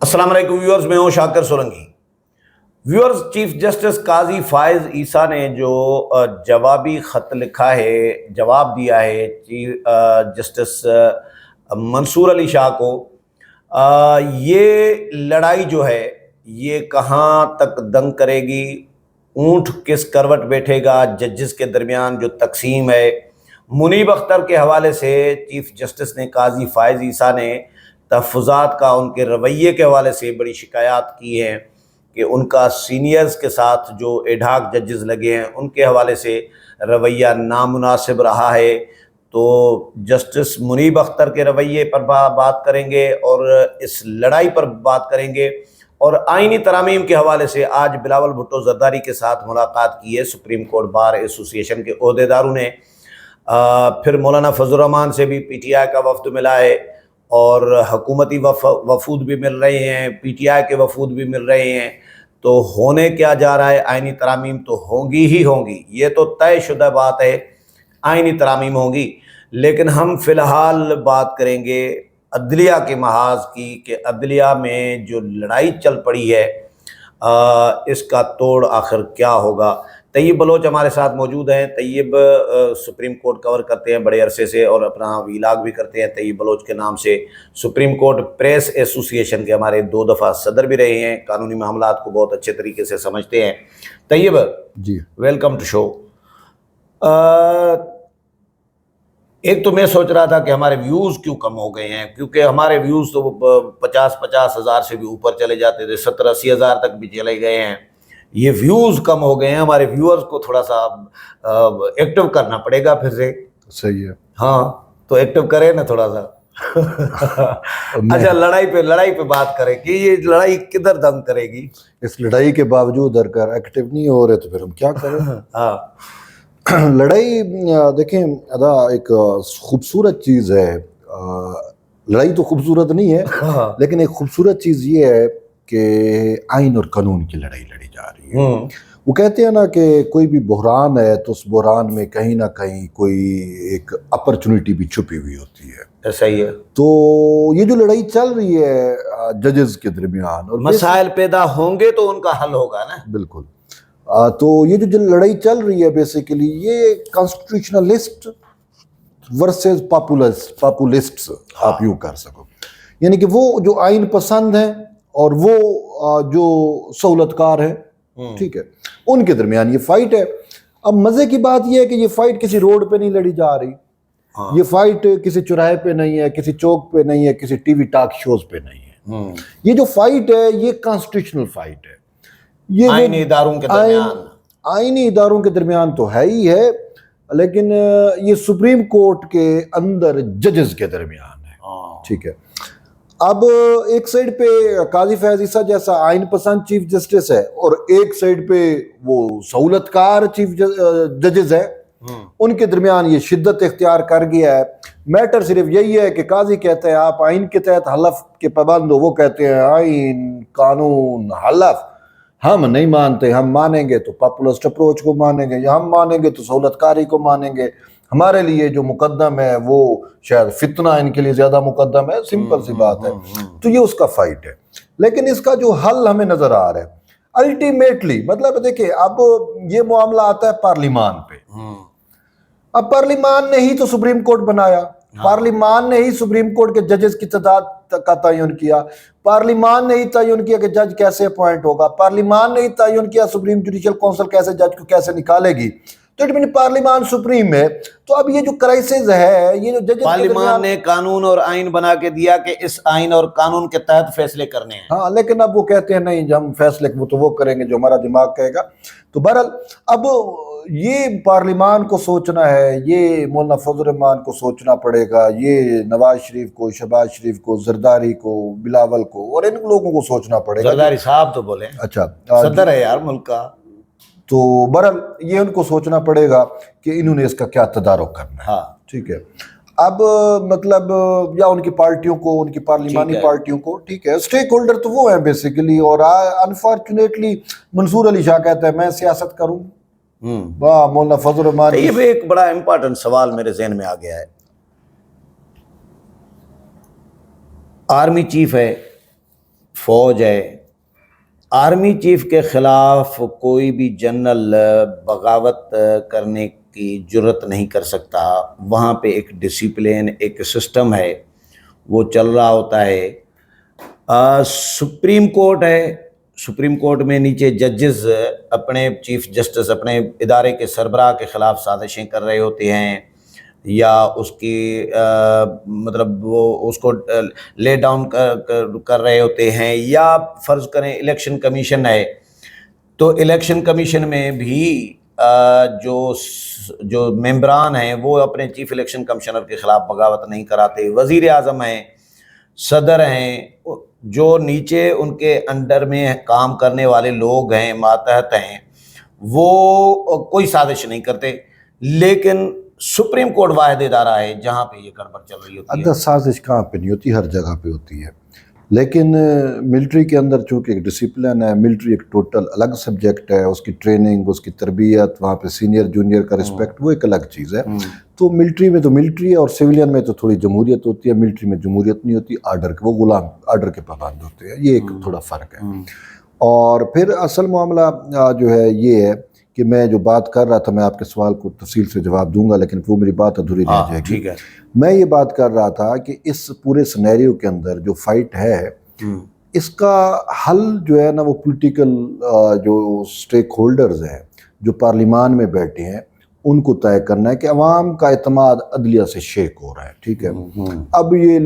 السلام علیکم ویورز، میں ہوں شاکر سولنگی۔ ویورز، چیف جسٹس قاضی فائز عیسیٰ نے جو جوابی خط لکھا ہے، جواب دیا ہے جسٹس منصور علی شاہ کو، یہ لڑائی جو ہے یہ کہاں تک دنگ کرے گی، اونٹ کس کروٹ بیٹھے گا، ججز کے درمیان جو تقسیم ہے۔ منیب اختر کے حوالے سے چیف جسٹس نے، قاضی فائز عیسیٰ نے تحفظات کا، ان کے رویے کے حوالے سے بڑی شکایات کی ہیں کہ ان کا سینئرز کے ساتھ جو ایڈھاک ججز لگے ہیں ان کے حوالے سے رویہ نامناسب رہا ہے۔ تو جسٹس منیب اختر کے رویے پر بات کریں گے اور اس لڑائی پر بات کریں گے، اور آئینی ترامیم کے حوالے سے آج بلاول بھٹو زرداری کے ساتھ ملاقات کی ہے سپریم کورٹ بار ایسوسی ایشن کے عہدیداروں نے۔ پھر مولانا فضل الرحمان سے بھی پی ٹی آئی کا وفد ملا ہے، اور حکومتی وفود بھی مل رہے ہیں، پی ٹی آئی کے وفود بھی مل رہے ہیں۔ تو ہونے کیا جا رہا ہے؟ آئینی ترامیم تو ہوں گی، یہ تو طے شدہ بات ہے، آئینی ترامیم ہوں گی۔ لیکن ہم فی الحال بات کریں گے عدلیہ کے محاذ کی، کہ عدلیہ میں جو لڑائی چل پڑی ہے اس کا توڑ آخر کیا ہوگا۔ طیب بلوچ ہمارے ساتھ موجود ہیں۔ طیب سپریم کورٹ کور کرتے ہیں بڑے عرصے سے اور اپنا ویلاگ بھی کرتے ہیں طیب بلوچ کے نام سے۔ سپریم کورٹ پریس ایسوسی ایشن کے ہمارے 2 دفعہ صدر بھی رہے ہیں، قانونی معاملات کو بہت اچھے طریقے سے سمجھتے ہیں۔ طیب جی، ویلکم ٹو شو۔ ایک تو میں سوچ رہا تھا کہ ہمارے ویوز کیوں کم ہو گئے ہیں، کیونکہ ہمارے ویوز تو 50 ہزار سے بھی اوپر چلے جاتے تھے، 70-80 ہزار تک بھی چلے گئے ہیں۔ یہ ویوز کم ہو گئے ہیں، ہمارے ویورز کو تھوڑا سا ایکٹیو کرنا پڑے گا پھر سے۔ صحیح ہے۔ ہاں تو ایکٹیو کرے نا تھوڑا سا۔ اچھا، لڑائی پہ بات کریں کہ یہ لڑائی کدھر دم کرے گی؟ اس لڑائی کے باوجود اگر ایکٹیو نہیں ہو رہے تو پھر ہم کیا کریں؟ ہاں، لڑائی دیکھیں ادا ایک خوبصورت چیز ہے۔ لڑائی تو خوبصورت نہیں ہے، لیکن ایک خوبصورت چیز یہ ہے کہ آئین اور قانون کی لڑائی لڑی جا رہی ہے۔ وہ کہتے ہیں نا کہ کوئی بھی بحران ہے تو اس بحران میں کہیں نہ کہیں کوئی ایک اپرچونٹی بھی چھپی ہوئی ہوتی ہے۔ صحیح ہے۔ تو یہ جو لڑائی چل رہی ہے ججز کے درمیان، اور مسائل پیدا ہوں گے تو ان کا حل ہوگا نا۔ بالکل۔ تو یہ جو لڑائی چل رہی ہے بیسیکلی یہ کانسٹیٹیوشنلسٹ ورسز پاپولسٹ آپ یوں کر سکو، یعنی کہ وہ جو آئین پسند ہیں اور وہ جو سہولت کار ہیں، ٹھیک ہے، ان کے درمیان یہ فائٹ ہے۔ اب مزے کی بات یہ ہے کہ یہ فائٹ کسی روڈ پہ نہیں لڑی جا رہی، یہ فائٹ کسی چوراہے پہ نہیں ہے، کسی چوک پہ نہیں ہے، کسی ٹی وی ٹاک شوز پہ نہیں ہے۔ یہ جو فائٹ ہے یہ کانسٹیٹیوشنل فائٹ ہے، یہ آئینی اداروں کے درمیان، آئینی اداروں کے درمیان تو ہے ہی ہے، لیکن یہ سپریم کورٹ کے اندر ججز کے درمیان ہے، ٹھیک ہے۔ اب ایک سائیڈ پہ قاضی فائز عیسیٰ جیسا آئین پسند چیف جسٹس ہے، اور ایک سائیڈ پہ وہ سہولت کار چیف ججز ہے، ان کے درمیان یہ شدت اختیار کر گیا ہے۔ میٹر صرف یہی ہے کہ قاضی کہتے ہیں آپ آئین کے تحت حلف کے پابند ہو، وہ کہتے ہیں آئین، قانون، حلف ہم نہیں مانتے، ہم مانیں گے تو پاپولسٹ اپروچ کو مانیں گے، یا ہم مانیں گے تو سہولت کاری کو مانیں گے۔ ہمارے لیے جو مقدم ہے وہ شاید فتنہ ان کے لیے زیادہ مقدم ہے، سمپل سی بات ہے۔ تو یہ اس کا فائٹ ہے، لیکن اس کا جو حل ہمیں نظر آ رہا ہے الٹیمیٹلی، مطلب دیکھیں اب یہ معاملہ آتا ہے پارلیمان پہ۔ اب پارلیمان نے ہی تو سپریم کورٹ بنایا، پارلیمان نے ہی سپریم کورٹ کے ججز کی تعداد کا تعین کیا، پارلیمان نے ہی تعین کیا کہ جج کیسے اپوائنٹ ہوگا، پارلیمان نے ہی تعین کیا سپریم جوڈیشل کونسل کیسے جج کو کیسے نکالے گی۔ تو پارلیمان سپریم ہے۔ تو اب یہ جو کرائسس ہے، یہ جو ججز پارلیمان نے قانون اور آئین بنا کے دیا کہ اس آئین اور قانون کے تحت فیصلے کرنے ہیں، ہاں، لیکن اب وہ کہتے ہیں نہیں ہم فیصلے وہ تو وہ کریں گے جو ہمارا دماغ کہے گا۔ تو بہرحال اب یہ پارلیمان کو سوچنا ہے، یہ مولانا فضل الرحمان کو سوچنا پڑے گا، یہ نواز شریف کو، شہباز شریف کو، زرداری کو، بلاول کو، اور ان لوگوں کو سوچنا پڑے گا۔ زرداری صاحب تو بولے اچھا صدر ہے یار ملک کا۔ تو بہرحال یہ ان کو سوچنا پڑے گا کہ انہوں نے اس کا کیا تدارک کرنا ہے، ٹھیک ہے۔ اب مطلب یا ان کی پارٹیوں کو، ان کی پارلیمانی پارٹیوں کو، ٹھیک ہے، اسٹیک ہولڈر تو وہ ہیں بیسیکلی، اور انفارچونیٹلی منصور علی شاہ کہتا ہے میں سیاست کروں، واہ مولانا فضل الرحمان۔ یہ بھی ایک بڑا امپورٹنٹ سوال میرے ذہن میں آ گیا ہے۔ آرمی چیف ہے فوج ہے، آرمی چیف کے خلاف کوئی بھی جنرل بغاوت کرنے کی جرت نہیں کر سکتا. وہاں پہ ایک ڈسپلن، ایک سسٹم ہے، وہ چل رہا ہوتا ہے. سپریم کورٹ ہے، سپریم کورٹ میں نیچے ججز اپنے چیف جسٹس، اپنے ادارے کے سربراہ کے خلاف سازشیں کر رہے ہوتے ہیں، یا اس کی مطلب وہ اس کو لے ڈاؤن کر رہے ہوتے ہیں. یا فرض کریں الیکشن کمیشن ہے، تو الیکشن کمیشن میں بھی جو ممبران ہیں وہ اپنے چیف الیکشن کمشنر کے خلاف بغاوت نہیں کراتے. وزیر اعظم ہیں، صدر ہیں، جو نیچے ان کے انڈر میں کام کرنے والے لوگ ہیں، ماتحت ہیں، وہ کوئی سازش نہیں کرتے. لیکن سپریم کورٹ واحد ادارہ ہے جہاں پہ یہ گڑبڑ چل رہی ہوتی ہے. سازش کہاں پہ نہیں ہوتی، ہر جگہ پہ ہوتی ہے. لیکن ملٹری کے اندر چونکہ ایک ڈسپلن ہے، ملٹری ایک ٹوٹل الگ سبجیکٹ ہے، اس کی ٹریننگ، اس کی تربیت، وہاں پہ سینئر جونیئر کا رسپیکٹ، وہ ایک الگ چیز ہے. تو ملٹری میں تو ملٹری ہے، اور سویلین میں تو تھوڑی جمہوریت ہوتی ہے. ملٹری میں جمہوریت نہیں ہوتی، آرڈر کے، وہ غلام آرڈر کے پابند ہوتے ہیں. یہ ایک تھوڑا فرق ہے. اور پھر اصل معاملہ جو ہے یہ ہے کہ میں جو بات کر رہا تھا، میں آپ کے سوال کو تفصیل سے جواب دوں گا، لیکن وہ میری بات ادھوری رہ جائے گی. ٹھیک ہے. میں یہ بات کر رہا تھا کہ اس پورے سینیریو کے اندر جو فائٹ ہے، اس کا حل جو ہے نا، وہ پولیٹیکل جو سٹیک ہولڈرز ہیں، جو پارلیمان میں بیٹھے ہیں، ان کو طے کرنا ہے کہ عوام کا اعتماد عدلیہ سے شیک ہو رہا ہے. ٹھیک ہے. اب یہ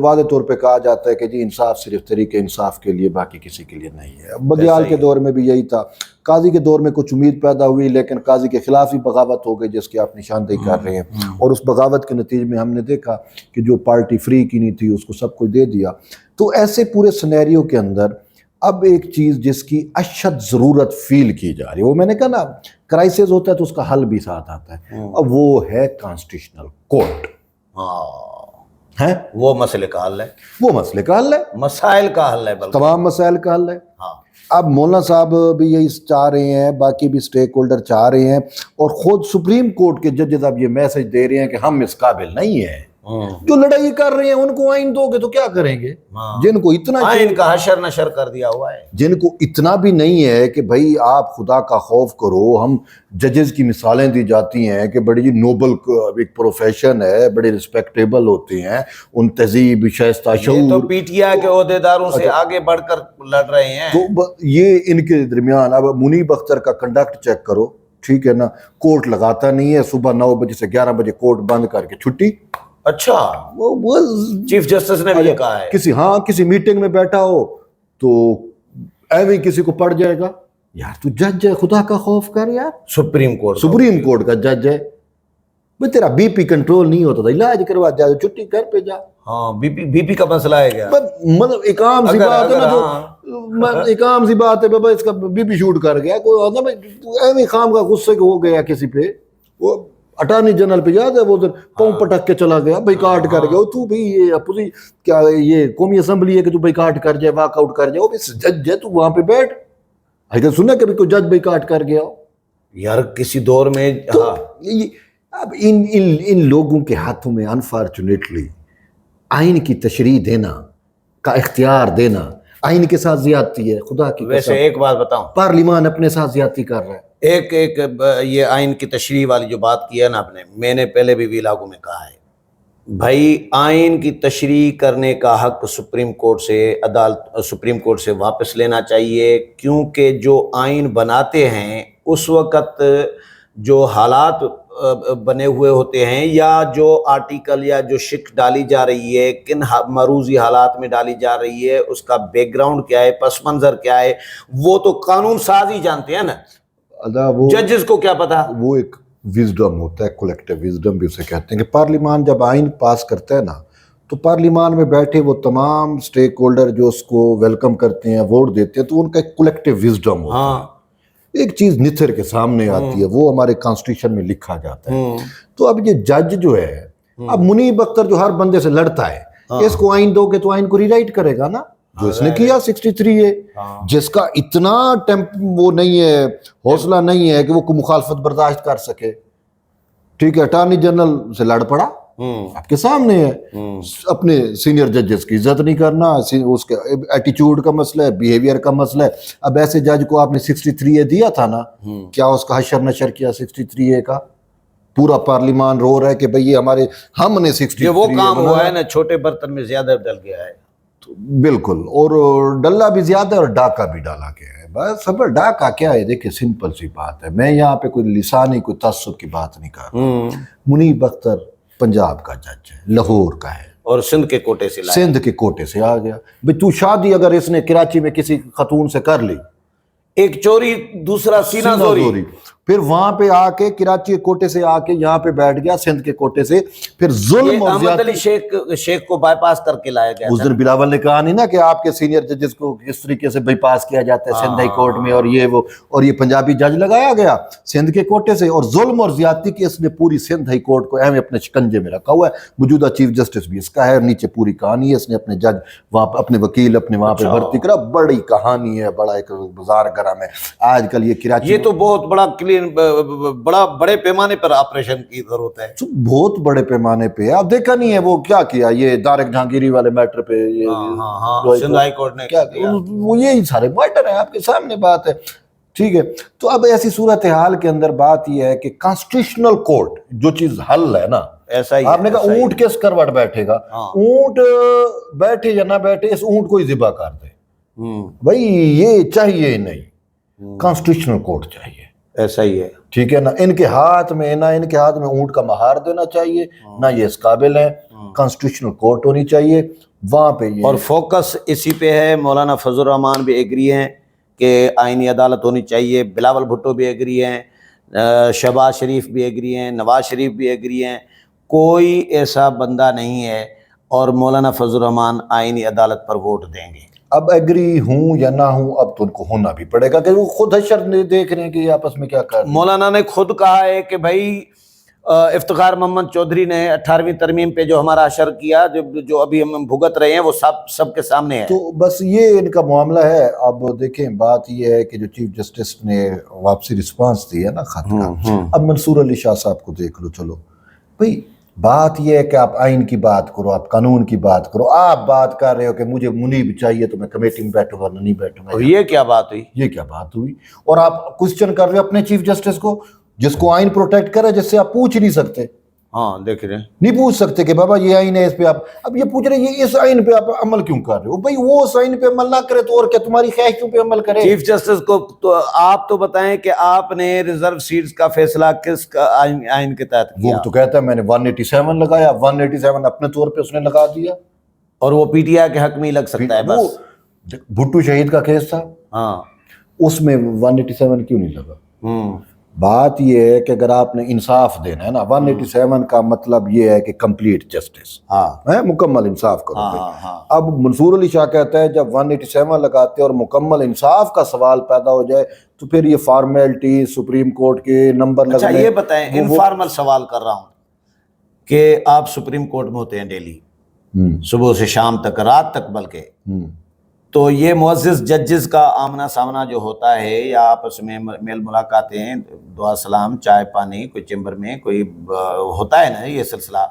واضح طور پہ کہا جاتا ہے کہ جی انصاف صرف طریق انصاف کے لیے، باقی کسی کے لیے نہیں ہے. بدیال کے دور میں بھی یہی تھا. قاضی کے دور میں کچھ امید پیدا ہوئی، لیکن قاضی کے خلاف ہی بغاوت ہو گئی، جس کی آپ نشاندہی کر رہے ہیں. اور اس بغاوت کے نتیجے میں ہم نے دیکھا کہ جو پارٹی فری کی نہیں تھی، اس کو سب کچھ دے دیا. تو ایسے پورے سینیریو کے اندر اب ایک چیز جس کی اشد ضرورت فیل کی جا رہی ہے، وہ میں نے کہا نا، کرائسس ہوتا ہے تو اس کا حل بھی ساتھ آتا ہے. اب وہ ہے کانسٹیٹیوشنل کورٹ. ہے وہ مسئلے کا حل ہے، وہ مسئلے کا حل ہے، مسائل کا حل ہے، تمام مسائل کا حل ہے. اب مولانا صاحب بھی یہی چاہ رہے ہیں، باقی بھی سٹیک ہولڈر چاہ رہے ہیں، اور خود سپریم کورٹ کے ججز اب یہ میسج دے رہے ہیں کہ ہم اس قابل نہیں ہیں. جو لڑائی کر رہے ہیں ان کو آئین دو گے تو کیا کریں گے؟ جن کو اتنا آئین کا حشر نشر کر دیا ہوا ہے، جن کو اتنا بھی نہیں ہے کہ بھائی آپ خدا کا خوف کرو. ہم ججز کی مثالیں دی جاتی ہیں کہ بڑی نوبل ایک پروفیشن ہے، بڑے رسپیکٹیبل ہوتے ہیں، ان تہذیب، شائستہ شعور. تو پی ٹی آئی کے عہدیداروں سے آگے بڑھ کر لڑ رہے ہیں. تو یہ ان کے درمیان اب منیب اختر کا کنڈکٹ چیک کرو. ٹھیک ہے نا، کورٹ لگاتا نہیں ہے، صبح 9 بجے سے 11 بجے کورٹ بند کر کے چھٹی. اچھا، وہ چیف جسٹس نے بھی یہ کہا ہے. کسی میٹنگ میں بیٹھا ہو تو ایویں کسی کو پڑ جائے گا، یار تو جج ہے، خدا کا خوف کر یار. سپریم کورٹ کا جج ہے بھائی، تیرا بی پی کنٹرول نہیں ہوتا تھا، علاج کروا جا، چھٹی گھر پہ جا. ہاں، بی پی کا مسئلہ ہے کیا؟ مطلب ایک عام سی بات ہے نا، ایک عام سی بات ہے بابا، اس کا بی پی شوٹ کر گیا کوئی، ایویں خام کا غصے ہو گیا کسی پہ. وہ اٹارنی جنرل پہ یاد ہے وہ پاؤں پٹک کے چلا گیا، بائیکاٹ کر گیا. تو بھی یہ کیا یہ قومی اسمبلی ہے کہ تو بائیکاٹ کر جائے، واک آؤٹ کر جائے. وہ بھی جج ہے، تو وہاں پہ بیٹھ. اگر سنا کبھی کوئی جج بائیکاٹ کر گیا ہو یار کسی دور میں؟ اب ان لوگوں کے ہاتھوں میں انفارچونیٹلی آئین کی تشریح دینا کا اختیار دینا آئین کے ساتھ زیادتی ہے. خدا کی ویسے ایک بات بتاؤں، پارلیمان اپنے ساتھ زیادتی کر رہا ہے. ایک یہ آئین کی تشریح والی جو بات کی ہے نا آپ نے، میں نے پہلے بھی ویلاگوں میں کہا ہے، بھائی آئین کی تشریح کرنے کا حق سپریم کورٹ سے واپس لینا چاہیے. کیونکہ جو آئین بناتے ہیں اس وقت جو حالات بنے ہوئے ہوتے ہیں، یا جو آرٹیکل یا جو شک ڈالی جا رہی ہے، کن مروزی حالات میں ڈالی جا رہی ہے، اس کا بیک گراؤنڈ کیا ہے، پس منظر کیا ہے، وہ تو قانون ساز ہی جانتے ہیں نا. ججز کو کیا پتا؟ وہ ایک وزڈم ہوتا ہے، کولیکٹیو وزڈم بھی اسے کہتے ہیں، کہ پارلیمان جب آئین پاس کرتا ہے نا، تو پارلیمان میں بیٹھے وہ تمام سٹیک ہولڈر جو اس کو ویلکم کرتے ہیں، ووٹ دیتے ہیں، تو ان کا ایک کولیکٹیو وزڈم ہوتا ہے. ایک چیز نتھر کے سامنے آتی ہے، وہ ہمارے کانسٹیٹیوشن میں لکھا جاتا ہے. تو اب یہ جج جو ہے، اب منیب اختر جو ہر بندے سے لڑتا ہے، اس کو آئین دو گے تو آئین کو ری رائٹ کرے گا نا، جو اس نے کیا 63 ہے، جس کا اتنا وہ نہیں ہے، حوصلہ نہیں ہے کہ وہ کوئی مخالفت برداشت کر سکے. ٹھیک ہے، اٹارنی جنرل سے لڑ پڑا، آپ کے سامنے ہے. اپنے سینئر ججز کی عزت نہیں کرنا, اس کے ایٹیچیوڈ کا مسئلہ ہے, بیہیویئر کا مسئلہ ہے. اب ایسے جج کو آپ نے 63A دیا تھا نا, کیا اس کا حشر نشر کیا 63A کا؟ پورا پارلیمان رو رہا ہے کہ بھئی ہم نے 63 وہ کام ہوا ہے نا, چھوٹے برتن میں زیادہ ڈل گیا ہے. بالکل, اور ڈلہ بھی زیادہ اور ڈاکہ بھی ڈالا گیا ہے. بس خبر ڈاکہ کیا ہے, دیکھیں سمپل سی بات ہے. میں یہاں پہ کوئی لسانی کوئی تعصب کی بات نہیں کر رہا. منیب اختر پنجاب کا جج ہے, لاہور کا ہے, اور سندھ کے کوٹے سے لایا. سندھ کے کوٹے سے آ گیا. بھئی تو شادی اگر اس نے کراچی میں کسی خاتون سے کر لی, ایک چوری دوسرا سینہ زوری, پھر وہاں پہ آ کے کراچی کے کوٹے سے آ کے یہاں پہ بیٹھ گیا سندھ کے کوٹے سے, پھر ظلم اور احمد علی شیخ کو بائی پاس کر کے لایا گیا. اس دن بلاول نے کہا نہیں نا کہ آپ کے سینئر ججز کو کس طریقے سے بائی پاس کیا جاتا ہے سندھ ہائی کورٹ میں, اور یہ پنجابی جج لگایا گیا سندھ کے کوٹے سے, اور ظلم اور زیادتی کی اس نے پوری سندھ ہائی کورٹ کو اہم اپنے شکنجے میں رکھا ہوا ہے. موجودہ چیف جسٹس بھی اس کا ہے, اور نیچے پوری کہانی ہے. اس نے اپنے جج وہاں اپنے وکیل اپنے وہاں پہ بھرتی کرا. بڑی کہانی ہے, بڑا ایک بازار گرم ہے آج کل یہ کراچی. یہ تو بہت بڑا بڑے پیمانے پر آپریشن کی ضرورت ہے, بہت بڑے پیمانے پہ. آپ دیکھا نہیں ہے وہ کیا کیا, یہ دارک جہانگیری والے میٹر پہ سندھ ہائی کورٹ نے کیا کیا, وہ یہی سارے میٹر ہیں, آپ کے سامنے بات ہے. ٹھیک ہے, تو اب ایسی صورتحال کے اندر بات یہ ہے کہ کانسٹیٹیوشنل کورٹ جو چیز حل ہے نا, ایسا ہی آپ نے کہا اونٹ کس کروٹ بیٹھے گا, اونٹ بیٹھے یا نہ بیٹھے اس اونٹ کو ہی ذبح کر دے. بھائی یہ چاہیے نہیں, کانسٹیٹیوشنل کورٹ چاہیے. ایسا ہی ہے, ٹھیک ہے نا. ان کے ہاتھ میں اونٹ کا مہار دینا چاہیے, نہ یہ اس قابل ہیں. کانسٹیٹیوشنل کورٹ ہونی چاہیے وہاں پہ. اور فوکس اسی پہ ہے. مولانا فضل الرحمان بھی ایگری ہیں کہ آئینی عدالت ہونی چاہیے, بلاول بھٹو بھی ایگری ہیں, شہباز شریف بھی ایگری ہیں, نواز شریف بھی ایگری ہیں. کوئی ایسا بندہ نہیں ہے, اور مولانا فضل الرحمان آئینی عدالت پر ووٹ دیں گے. اب ایگری ہوں یا نہ ہوں, اب تو ان کو ہونا بھی پڑے گا کہ وہ خود حشر دیکھ رہے ہیں کہ یہ آپس میں کیا کر رہے ہیں. مولانا نے خود کہا ہے کہ بھائی افتخار محمد چودھری نے 18ویں ترمیم پہ جو ہمارا حشر کیا, جو ابھی ہم بھگت رہے ہیں, وہ سب کے سامنے ہے. تو بس یہ ان کا معاملہ ہے. اب دیکھیں بات یہ ہے کہ جو چیف جسٹس نے واپسی رسپانس دی ہے نا خط کا, اب منصور علی شاہ صاحب کو دیکھ لو. چلو بھائی بات یہ ہے کہ آپ آئین کی بات کرو, آپ قانون کی بات کرو. آپ بات کر رہے ہو کہ مجھے منیب چاہیے تو میں کمیٹی میں بیٹھوں گا, نہیں بیٹھوں گا. یہ کیا بات ہوئی, یہ کیا بات ہوئی. اور آپ کوسچن کر رہے ہو اپنے چیف جسٹس کو, جس کو آئین پروٹیکٹ کرے, جس سے آپ پوچھ نہیں سکتے. ہاں دیکھ رہے ہیں, نہیں پوچھ سکتے کہ بابا یہ آئین ہے, اس پہ آپ اب یہ پوچھ رہے ہیں یہ اس آئین پہ آپ عمل کیوں کر رہے ہو. بھائی وہ اس آئین پہ عمل نہ کرے تو اور کیا, تمہاری خواہشوں پہ عمل کرے. چیف جسٹس کو تو آپ تو بتائیں کہ آپ نے ریزرو سیٹس کا فیصلہ کس کا آئین کے تحت کیا. وہ تو کہتا ہے میں نے 187 لگایا, 187 اپنے طور پہ اس نے لگا دیا, اور وہ پی ٹی آئی کے حق میں ہی لگ سکتا ہے. بس بھٹو شہید کا کیس تھا, ہاں اس میں 187 کیوں نہیں لگا. بات یہ ہے کہ اگر آپ نے انصاف دینا ہے نا, 187 کا مطلب یہ ہے کہ کمپلیٹ جسٹس, ہاں مکمل انصاف کرو. اب منصور علی شاہ کہتا ہے جب 187 لگاتے اور مکمل انصاف کا سوال پیدا ہو جائے تو پھر یہ فارمیلٹی سپریم کورٹ کے نمبر لگنے. اچھا یہ بتائیں, انفارمل سوال کر رہا ہوں کہ آپ سپریم کورٹ میں ہوتے ہیں ڈیلی, صبح سے شام تک, رات تک بلکہ, تو یہ معزز ججز کا آمنا سامنا جو ہوتا ہے, یا آپس میں میل ملاقاتیں, دعا سلام, چائے پانی, کوئی چیمبر میں کوئی ہوتا ہے نا یہ سلسلہ,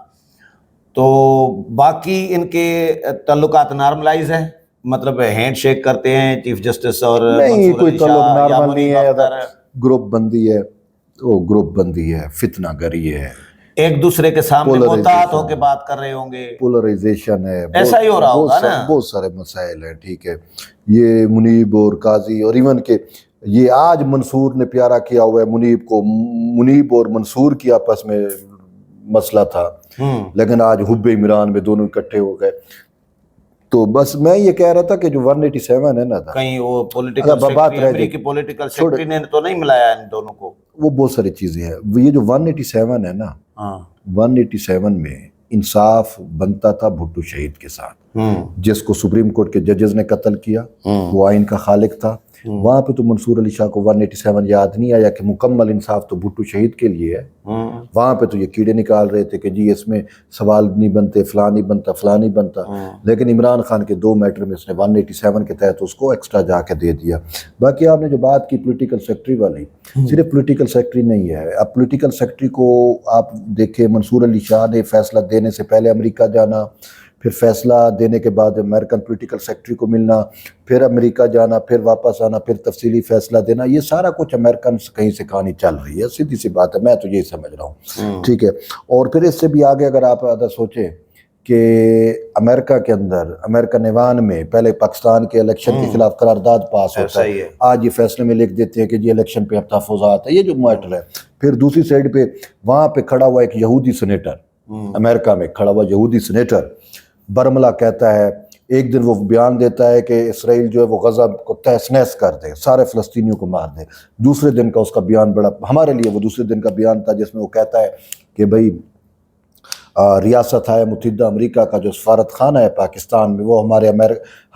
تو باقی ان کے تعلقات نارملائز ہیں, مطلب ہینڈ شیک کرتے ہیں چیف جسٹس اور نہیں, کوئی تعلق نارمل نہیں ہے. گروپ بندی ہے, وہ گروپ بندی ہے, فتنہ گری ہے, ایک دوسرے کے سامنے محتاط ہو کے بات کر رہے ہوں گے, پولرائزیشن ہے, ایسا ہی ہو رہا ہوگا نا. بہت سارے مسائل ہیں. ٹھیک ہے, یہ منیب اور قاضی, اور ایون کہ یہ آج منصور نے پیارا کیا ہوا ہے منیب کو, منیب اور منصور کی آپس میں مسئلہ تھا, لیکن آج حب عمران میں دونوں اکٹھے ہو گئے. تو بس میں یہ کہہ رہا تھا کہ جو 187 ہے نا, کہیں وہ پولیٹیکل سیکٹری نے تو نہیں ملایا ان دونوں کو. وہ بہت ساری چیزیں ہیں. یہ جو 187 ہے نا, 187 میں انصاف بنتا تھا بھٹو شہید کے ساتھ, جس کو سپریم کورٹ کے ججز نے قتل کیا, وہ آئین کا خالق تھا. وہاں پہ تو منصور علی شاہ کو 187 یاد نہیں آیا کہ مکمل انصاف تو بھٹو شہید کے لیے ہے. وہاں پہ تو یہ کیڑے نکال رہے تھے کہ جی اس میں سوال نہیں بنتے, فلاں نہیں بنتا, فلاں نہیں بنتا. لیکن عمران خان کے 2 میٹر میں اس نے 187 کے تحت اس کو ایکسٹرا جا کے دے دیا. باقی آپ نے جو بات کی پولیٹیکل سیکٹری والی, صرف پولیٹیکل سیکٹری نہیں ہے. اب پولیٹیکل سیکٹری کو آپ دیکھیں، منصور علی شاہ نے فیصلہ دینے سے پہلے امریکہ جانا، پھر فیصلہ دینے کے بعد امریکن پولیٹیکل سیکٹری کو ملنا، پھر امریکہ جانا، پھر واپس آنا، پھر تفصیلی فیصلہ دینا. یہ سارا کچھ امریکن کہیں سے کہانی چل رہی ہے، سیدھی سی بات ہے، میں تو یہی سمجھ رہا ہوں. ٹھیک ہے. اور پھر اس سے بھی آگے اگر آپ سوچیں کہ امریکہ کے اندر، امریکن ایوان میں پہلے پاکستان کے الیکشن کے خلاف قرارداد پاس ہوتا ہے، آج یہ فیصلے میں لکھ دیتے ہیں کہ یہ الیکشن پہ اب تحفظات ہے، یہ جو میٹر ہے. پھر دوسری سائڈ پہ وہاں پہ کھڑا ہوا ایک یہودی سینیٹر، امریکہ میں کھڑا ہوا یہودی سینیٹر برملا کہتا ہے، ایک دن وہ بیان دیتا ہے کہ اسرائیل جو ہے وہ غزہ کو تہس نہس کر دے، سارے فلسطینیوں کو مار دے. دوسرے دن کا اس کا بیان بڑا، ہمارے لیے وہ دوسرے دن کا بیان تھا جس میں وہ کہتا ہے کہ بھئی ریاست ہے متحدہ امریکہ کا جو سفارت خانہ ہے پاکستان میں، وہ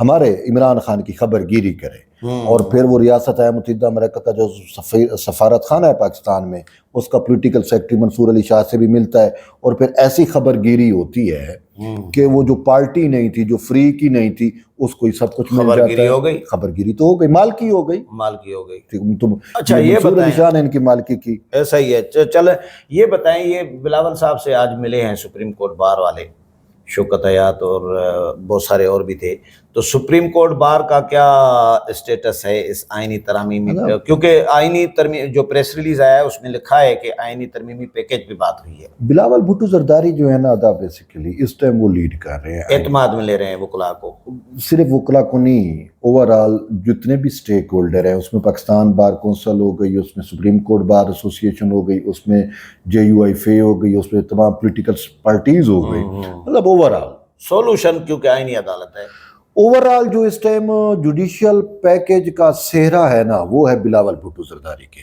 ہمارے عمران خان کی خبر گیری کرے. اور پھر وہ ریاست ہے متحدہ امریکہ کا جو سفارت خانہ ہے پاکستان میں، اس کا پولیٹیکل سیکٹری منصور علی شاہ سے بھی ملتا ہے. اور پھر ایسی خبر گیری ہوتی ہے کہ وہ جو پارٹی نہیں تھی، جو فری کی نہیں تھی، اس کو ہی سب کچھ مل جاتا ہے. ہو گئی خبر گیری تو ہو گئی، مالکی ہو گئی. اچھا یہ منصور علی شاہ نے ان کی مالکی کی. ایسا ہی ہے. چلیں یہ بتائیں، یہ بلاول صاحب سے آج ملے ہیں سپریم کورٹ بار والے، شوکت حیات اور بہت سارے اور بھی تھے، تو سپریم کورٹ بار کا کیا اسٹیٹس ہے اس آئینی ترمیمی؟ کیونکہ آئینی ترمیم جو پریس ریلیز آیا ہے اس میں لکھا ہے کہ آئینی ترمیمی پیکیج پہ بات ہوئی ہے. بلاول بھٹو زرداری جو ہے نا ادا بیسیکلی اس ٹائم وہ لیڈ کر رہے ہیں، اعتماد میں لے رہے ہیں وکلاء کو. صرف وکلاء کو نہیں، اوورال جتنے بھی سٹیک ہولڈر ہیں، اس میں پاکستان بار کونسل ہو گئی، اس میں سپریم کورٹ بار ایسوسیشن ہو گئی، اس میں JUIFA ہو گئی، اس میں تمام پولیٹیکل پارٹیز ہو گئی. مطلب اوورال سولوشن، کیونکہ آئینی عدالت ہے، اوورال جو اس ٹائم جوڈیشل پیکیج کا صحرا ہے نا، وہ ہے بلاول بھٹو زرداری کے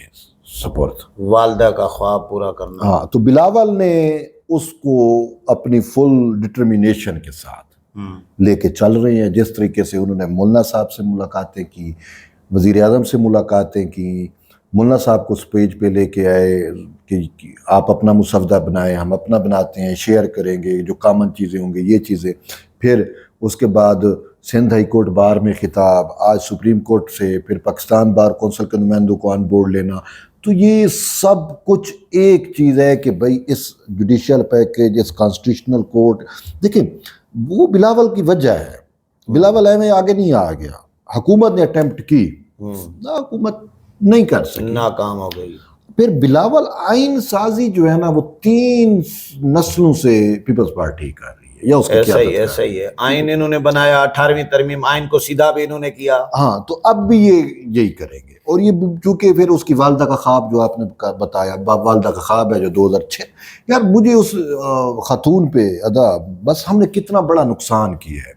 سپورٹ، والدہ کا خواب پورا کرنا. ہاں، تو بلاول نے اس کو اپنی فل ڈٹرمینیشن کے ساتھ لے کے چل رہے ہیں. جس طریقے سے انہوں نے مولانا صاحب سے ملاقاتیں کی، وزیر اعظم سے ملاقاتیں کی، مولانا صاحب کو سٹیج پہ لے کے آئے کہ آپ اپنا مسودہ بنائیں، ہم اپنا بناتے ہیں، شیئر کریں گے، جو کامن چیزیں ہوں گی یہ چیزیں. پھر اس کے بعد سندھ ہائی کورٹ بار میں خطاب، آج سپریم کورٹ سے، پھر پاکستان بار کونسل کے نمائندوں کو آن بورڈ لینا. تو یہ سب کچھ ایک چیز ہے کہ بھئی اس جوڈیشل پیکیج، اس کانسٹیٹیوشنل کورٹ، دیکھیں وہ بلاول کی وجہ ہے. بلاول میں آگے نہیں آ گیا، حکومت نے اٹیمپٹ کی، حکومت نہیں کر سکی، ناکام ہو گئی. پھر بلاول آئین سازی جو ہے نا وہ 3 نسلوں سے پیپلز پارٹی کر رہی ہے، یا اس کی قیادت ہے. ایسا ہی ہے. آئین انہوں نے بنایا، 18ویں ترمیم، آئین کو سیدھا بھی انہوں نے کیا. ہاں، تو اب بھی یہی کریں گے. اور یہ چونکہ پھر اس کی والدہ کا خواب جو آپ نے بتایا، والدہ کا خواب ہے جو 2006، یار مجھے اس خاتون پہ ادا بس ہم نے کتنا بڑا نقصان کیا ہے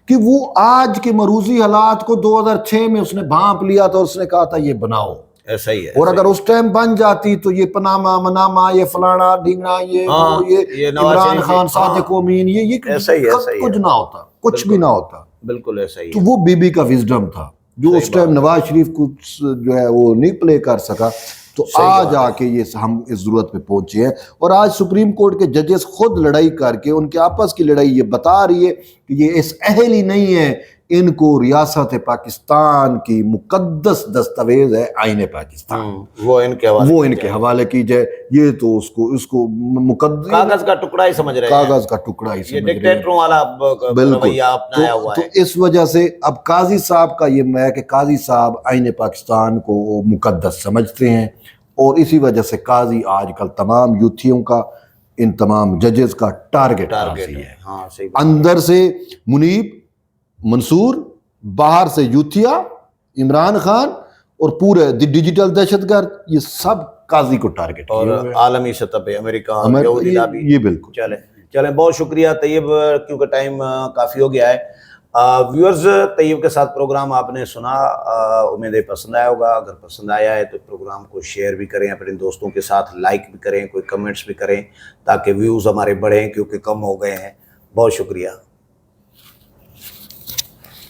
کہ وہ آج کے مروزی حالات کو 2006 میں اس نے بھانپ لیا تھا، اس نے کہا تھا یہ بناؤ. ایسا ہی ہے. اور اگر اس ٹائم بن جاتی تو یہ پناما مناما، یہ فلانا ڈھینگنا، یہ عمران خان صادق امین، یہ کچھ نہ ہوتا، کچھ بھی نہ ہوتا. بالکل ایسا ہی. تو وہ بی بی کا وزڈم تھا جو اس ٹائم نواز شریف کو جو ہے وہ نہیں پلے کر سکا. تو آج آ کے یہ ہم اس ضرورت پہ پہنچے ہیں. اور آج سپریم کورٹ کے ججز خود لڑائی کر کے، ان کے آپس کی لڑائی یہ بتا رہی ہے کہ یہ اس اہل ہی نہیں ہے، ان کو ریاست پاکستان کی مقدس دستاویز ہے آئین پاکستان، وہ ان کے حوالے کی جائے. یہ تو اس کو مقدس کاغذ کا ٹکڑا ہی سمجھ رہے ہیں، کاغذ کا ٹکڑا ہی سمجھ رہے ہیں، ڈکٹیٹروں والا رویہ اپنایا ہوا ہے. تو اس وجہ سے اب قاضی صاحب کا یہ ہے کہ قاضی صاحب آئین پاکستان کو مقدس سمجھتے ہیں، اور اسی وجہ سے قاضی آج کل تمام یوتھیوں کا، ان تمام ججز کا ٹارگٹ ہے. اندر سے منیب، منصور، باہر سے یوتھیا، عمران خان، اور پورے ڈیجیٹل دہشت گرد، یہ سب قاضی کو ٹارگٹ. اور عالمی سطح پہ امریکہ، یہودی لابی. یہ بالکل. چلیں بہت شکریہ طیب، کیونکہ ٹائم کافی ہو گیا ہے. ویورز، طیب کے ساتھ پروگرام آپ نے سنا، امید ہے پسند آیا ہوگا. اگر پسند آیا ہے تو پروگرام کو شیئر بھی کریں اپنے دوستوں کے ساتھ، لائک بھی کریں، کوئی کمنٹس بھی کریں تاکہ ویوز ہمارے بڑھیں، کیونکہ کم ہو گئے ہیں. بہت شکریہ.